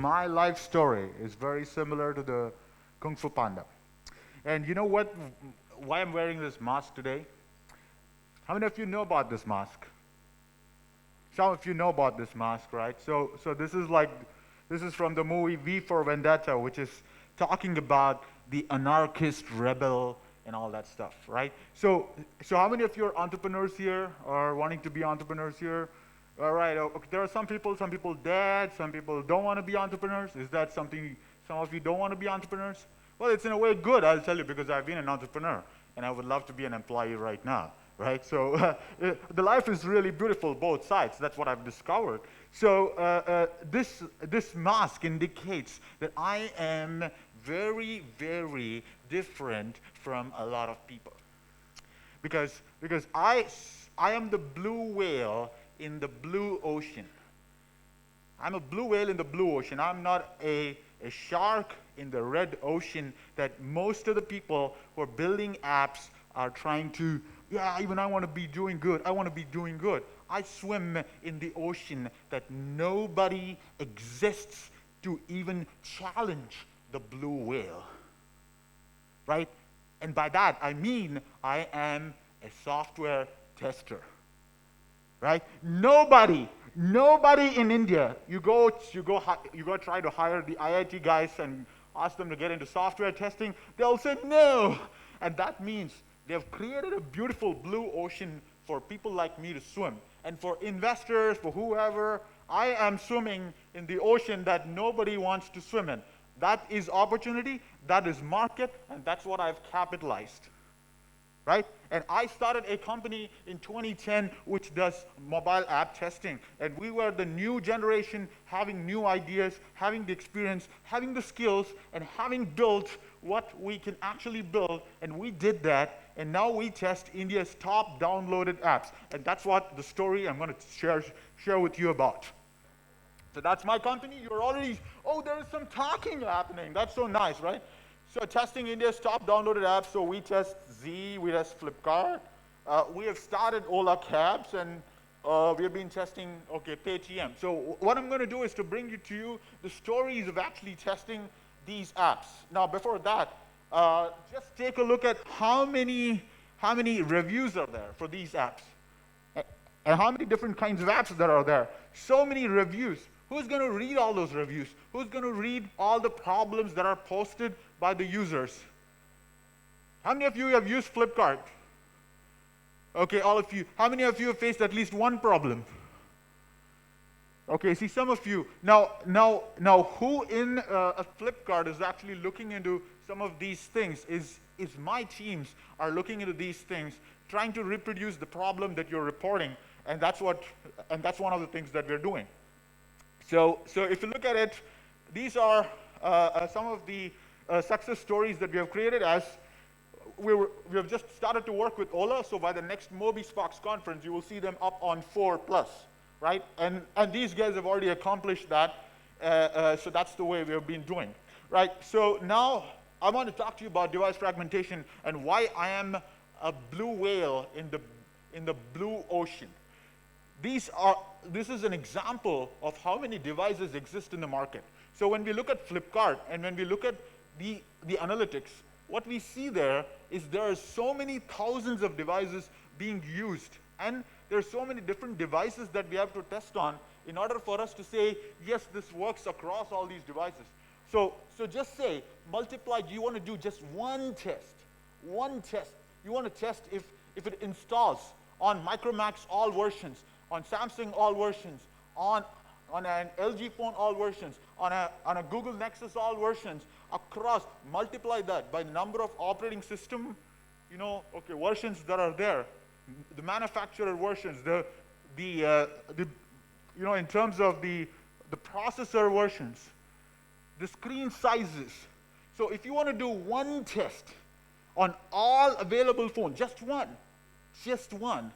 my life story is very similar to the Kung Fu Panda. And you know what? Why I'm wearing this mask today? How many of you know about this mask? Some of you know about this mask, right? So this is from the movie V for Vendetta, which is talking about the anarchist rebel and all that stuff, right? So how many of you are entrepreneurs here or wanting to be entrepreneurs here? All right, okay, there are some people dead, some people don't want to be entrepreneurs. Is that something, some of you don't want to be entrepreneurs? Well, it's in a way good, I'll tell you, because I've been an entrepreneur and I would love to be an employee right now, right? So the life is really beautiful, both sides. That's what I've discovered. So this mask indicates that I am very, very different from a lot of people. Because I am the blue whale in the blue ocean. I'm a blue whale in the blue ocean. I'm not a shark in the red ocean that most of the people who are building apps are trying to, yeah, even I want to be doing good. I want to be doing good. I swim in the ocean that nobody exists to even challenge the blue whale, right? And by that, I mean I am a software tester, right? Nobody in India, you go try to hire the IIT guys and ask them to get into software testing, they'll say no. And that means they've created a beautiful blue ocean for people like me to swim. And for investors, for whoever, I am swimming in the ocean that nobody wants to swim in. That is opportunity, that is market, and that's what I've capitalized, right? And I started a company in 2010 which does mobile app testing. And we were the new generation having new ideas, having the experience, having the skills, and having built what we can actually build. And we did that, and now we test India's top downloaded apps. And that's what the story I'm going to share with you about. So that's my company. You're already, oh, there's some talking happening. That's so nice, right? So testing India's top downloaded apps. So we test Z, we test Flipkart. We have started Ola Cabs, and we have been testing, okay, Paytm. So what I'm going to do is to bring to you the stories of actually testing these apps. Now, before that, just take a look at how many reviews are there for these apps, and how many different kinds of apps that are there. So many reviews. Who's going to read all those reviews? Who's going to read all the problems that are posted by the users? How many of you have used Flipkart? Okay, all of you. How many of you have faced at least one problem? Okay, see, some of you. Now, who in a Flipkart is actually looking into some of these things? Is my teams are looking into these things, trying to reproduce the problem that you're reporting, and that's one of the things that we're doing. So if you look at it, these are some of the success stories that we have created as we have just started to work with Ola. So by the next MobileSparks conference, you will see them up on 4+, right? And these guys have already accomplished that. So that's the way we have been doing, right? So now I want to talk to you about device fragmentation and why I am a blue whale in the blue ocean. This is an example of how many devices exist in the market. So when we look at Flipkart and when we look at the analytics, what we see there is there are so many thousands of devices being used, and there are so many different devices that we have to test on in order for us to say, yes, this works across all these devices. So just say, multiply, do you want to do just one test? One test. You want to test if it installs on Micromax all versions, on Samsung all versions, on an LG phone all versions, on a Google Nexus all versions, across, multiply that by the number of operating system, versions that are there, the manufacturer versions, in terms of the processor versions, the screen sizes. So if you want to do one test on all available phones, just one,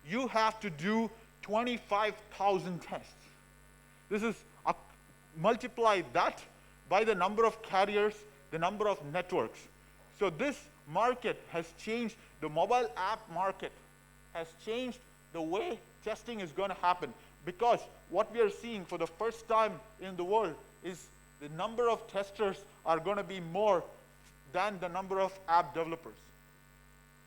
you have to do 25,000 tests. This is multiply that by the number of carriers, the number of networks. So this market has changed, the mobile app market has changed the way testing is going to happen, because what we are seeing for the first time in the world is the number of testers are going to be more than the number of app developers.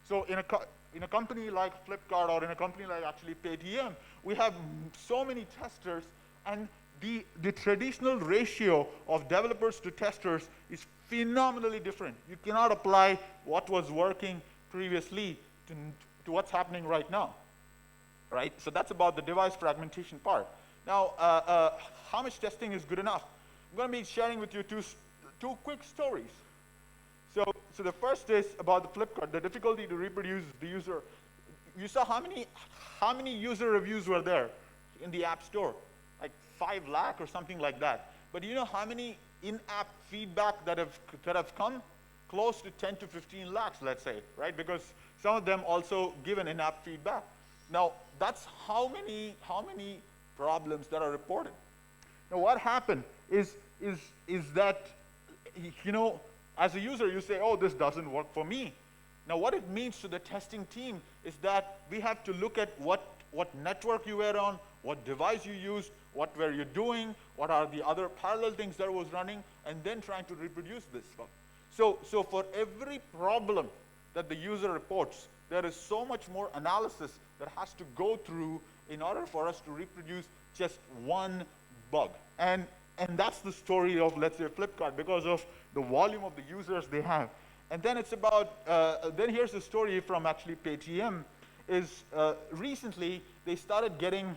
So in a company like Flipkart or in a company like actually Paytm, we have so many testers, and the traditional ratio of developers to testers is phenomenally different. You cannot apply what was working previously to what's happening right now, right? So that's about the device fragmentation part. Now, how much testing is good enough? I'm going to be sharing with you two quick stories. So the first is about the Flipkart, the difficulty to reproduce the user. You saw how many user reviews were there in the App Store? Like 5 lakh or something like that. But do you know how many in-app feedback that have come? Close to 10 to 15 lakhs, let's say, right? Because some of them also give an in-app feedback. Now, that's how many problems that are reported. Now, what happened is that, you know, as a user, you say, oh, this doesn't work for me. Now, what it means to the testing team is that we have to look at what network you were on, what device you used, what were you doing, what are the other parallel things that was running, and then trying to reproduce this stuff. So for every problem that the user reports, there is so much more analysis that has to go through in order for us to reproduce just one bug. And that's the story of, let's say, Flipkart, because of the volume of the users they have. And then it's about, then here's the story from actually Paytm, is recently they started getting,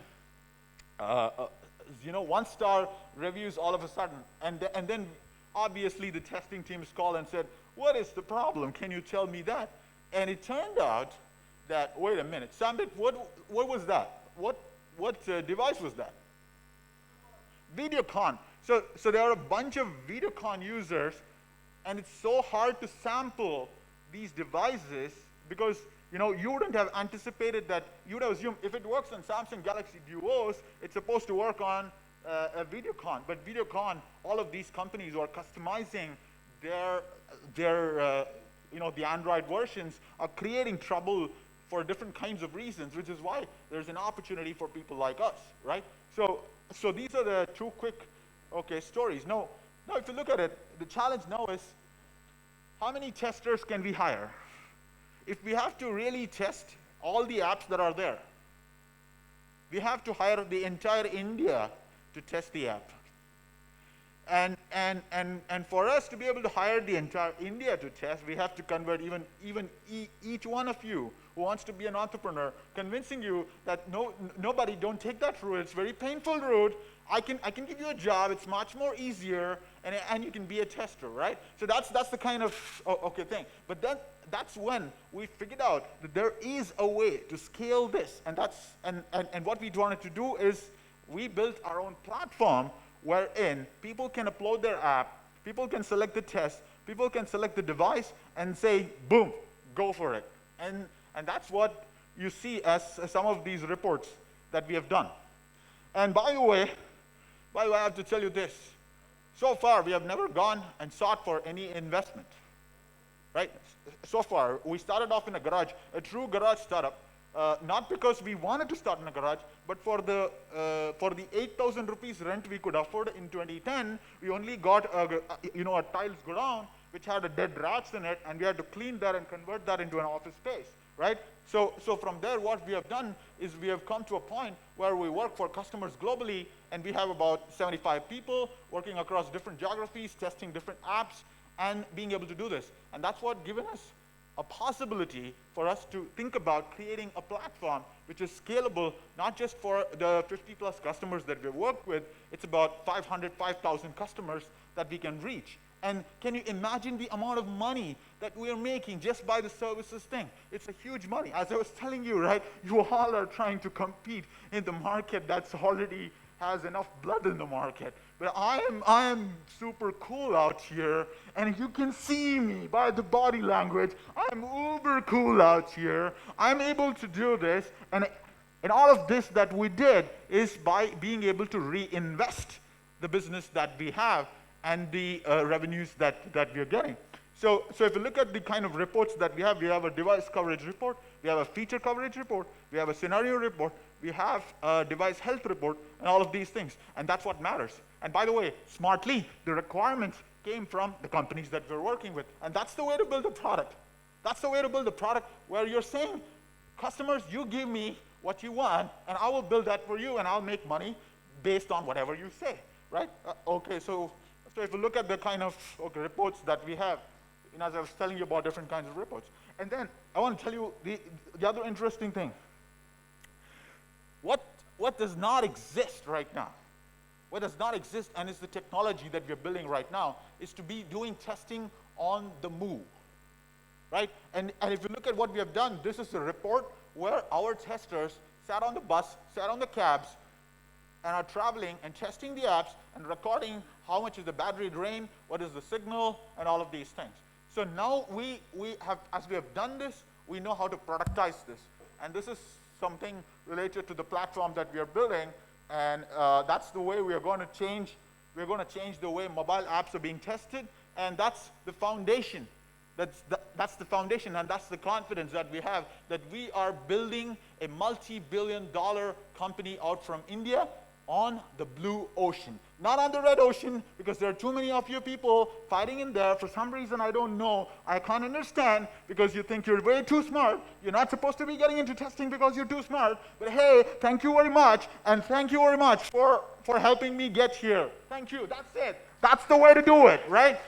you know, 1-star reviews all of a sudden. And then obviously the testing teams called and said, what is the problem? Can you tell me that? And it turned out that, wait a minute, Sambit, what was that? What device was that? Videocon. So there are a bunch of Videocon users, and it's so hard to sample these devices because, you know, you wouldn't have anticipated that. You would have assumed if it works on Samsung Galaxy Duos, it's supposed to work on a Videocon. But Videocon, all of these companies are customizing their you know, the Android versions are creating trouble for different kinds of reasons, which is why there's an opportunity for people like us, right? So these are the two quick, stories. Now, if you look at it, the challenge now is how many testers can we hire? If we have to really test all the apps that are there, we have to hire the entire India to test the app. And for us to be able to hire the entire India to test, we have to convert even each one of you who wants to be an entrepreneur, convincing you that nobody, don't take that route. It's a very painful route. I can give you a job. It's much more easier, and you can be a tester, right? So that's the kind of thing. But then that's when we figured out that there is a way to scale this, and what we wanted to do is we built our own platform wherein people can upload their app, people can select the test, people can select the device and say, boom, go for it. And that's what you see as some of these reports that we have done. And by the way, I have to tell you this. So far, we have never gone and sought for any investment, right? So far, we started off in a garage, a true garage startup. Not because we wanted to start in a garage, but for the 8,000 rupees rent we could afford in 2010, we only got a tiles godown which had a dead rats in it, and we had to clean that and convert that into an office space, right? So from there, what we have done is we have come to a point where we work for customers globally, and we have about 75 people working across different geographies, testing different apps, and being able to do this. And that's what given us a possibility for us to think about creating a platform which is scalable, not just for the 50 plus customers that we work with. It's about 5,000 customers that we can reach. And can you imagine the amount of money that we are making just by the services thing? It's a huge money. As I was telling you, right, you all are trying to compete in the market that's already has enough blood in the market. But I am super cool out here, and you can see me by the body language. I'm uber cool out here. I'm able to do this, and all of this that we did is by being able to reinvest the business that we have and the revenues that we are getting. So if you look at the kind of reports that we have a device coverage report, we have a feature coverage report, we have a scenario report, we have a device health report, and all of these things. And that's what matters. And by the way, smartly, the requirements came from the companies that we're working with. And that's the way to build a product. That's the way to build a product where you're saying, customers, you give me what you want, and I will build that for you, and I'll make money based on whatever you say, right? So if you look at the kind of reports that we have, as I was telling you about different kinds of reports. And then I want to tell you the other interesting thing. What does not exist right now, what does not exist, and is the technology that we're building right now, is to be doing testing on the move, right? And if you look at what we have done, this is a report where our testers sat on the bus, sat on the cabs, and are traveling and testing the apps and recording how much is the battery drain, what is the signal, and all of these things. So now we have, as we have done this, we know how to productize this. And this is something related to the platform that we are building, and that's the way we are going to change. We're going to change the way mobile apps are being tested, and that's the foundation. That's the foundation, and that's the confidence that we have, that we are building a multi-billion-dollar company out from India on the blue ocean. Not on the red ocean, because there are too many of you people fighting in there. For some reason, I don't know. I can't understand, because you think you're way too smart. You're not supposed to be getting into testing because you're too smart. But hey, thank you very much, and thank you very much for helping me get here. Thank you. That's it. That's the way to do it, right?